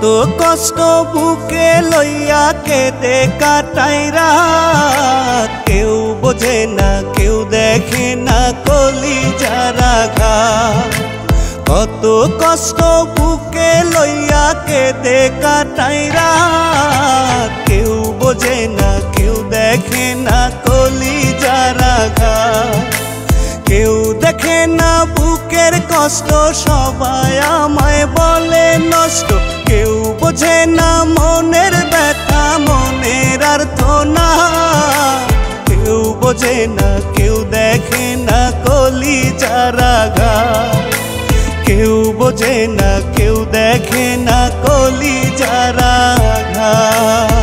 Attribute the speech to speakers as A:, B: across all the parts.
A: কত কষ্ট বুকে লইয়া কেঁদে কাটাই রাত, কেউ বোঝে না কেউ দেখে না কলিজার আঘাত। কত কষ্ট বুকে লইয়া কেঁদে কাটাই রাত, কেউ বোঝে না কেউ দেখে না কলিজার আঘাত। কেউ দেখে না বুকের কষ্ট, সবাই আমায় বলে নষ্ট। কেউ বোঝে না মনের ব্যথা, মনের আর্তনা। কেউ বোঝে না কেউ দেখে না কলিজার আঘাত। কেউ বোঝে না কেউ দেখে না কলিজার আঘাত।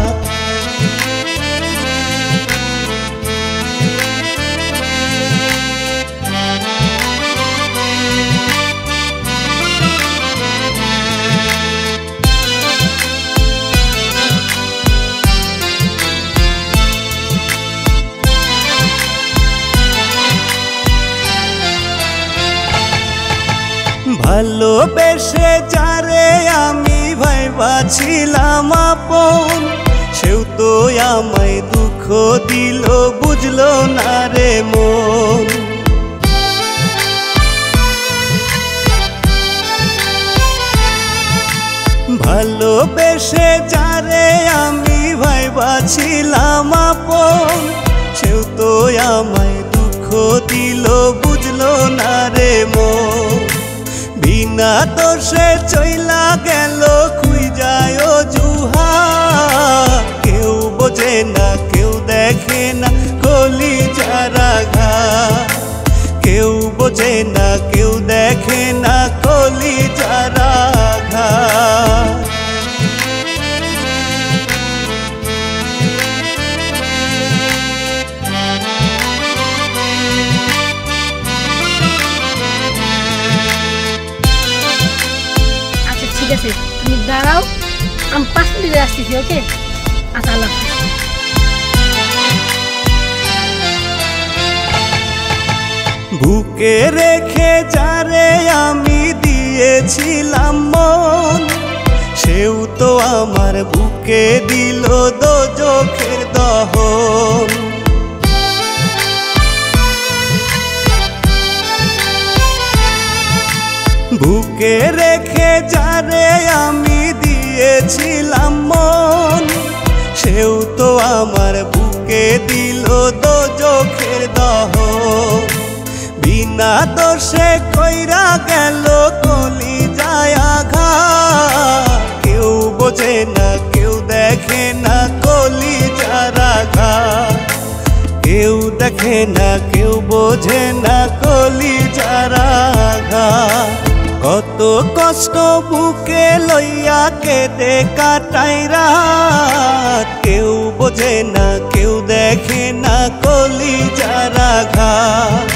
A: ভালোবেসে যারে আমি ভাইবাছিলাম আপন, সেও তো আমায় দুঃখ দিল, বুঝলো না রে মন। ভালোবেসে যারে আমি ভাইবাছিলাম আপন, সেও তো আমায় দুঃখ দিল, বুঝলো না রে মন। বিনা দোষে চইলা গেল খুঁজায় অজুহাত। কেউ বোঝে না কেউ দেখে না কলিজার আঘাত। কেউ বোঝে না কেউ দেখে না কলিজার আঘাত।
B: ঠিক আছে, তুমি দাঁড়াও, আমি 5 মিনিটে আসতেছি। ওকে, আচ্ছা, আল্লাহ হাফেজ।
A: বুকে রেখে যারে আমি দিয়েছিলাম মন, সেও তো আমার বুকে দিল দোজখের দহন। বুকে রেখে যারে আমি দিয়েছিলাম মন, সেও তো আমার বুকে দিল দোজখের দহন। বিনা দোষে কইরা গেল কলিজায় আঘাত। কেউ বোঝে না কেউ দেখে না কলিজার আঘাত। কেউ দেখে না কেউ বোঝে না কলিজার আঘাত। কত কষ্ট বুকে লইয়া কেঁদে কাটাই রাত, কেউ বোঝে না কেউ দেখে না কলিজার আঘাত।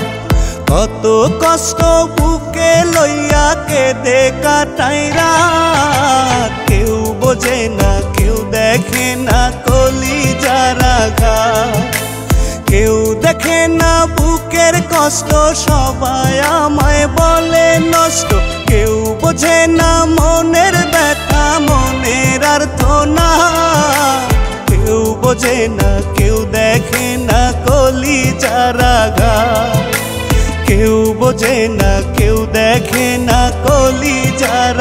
A: কত কষ্ট বুকে লইয়া কেঁদে কাটাই রাত, কেউ বোঝে না কেউ দেখে না কলিজার আঘাত। কেউ দেখে না বুকের কষ্ট, সবাই আমায় বলে নষ্ট। কেউ বোঝে না মনের ব্যথা, মনের আর্তনা। কেউ বোঝে না কেউ দেখে না কলিজার আঘাত। কেউ বোঝে না কেউ দেখে না কলিজার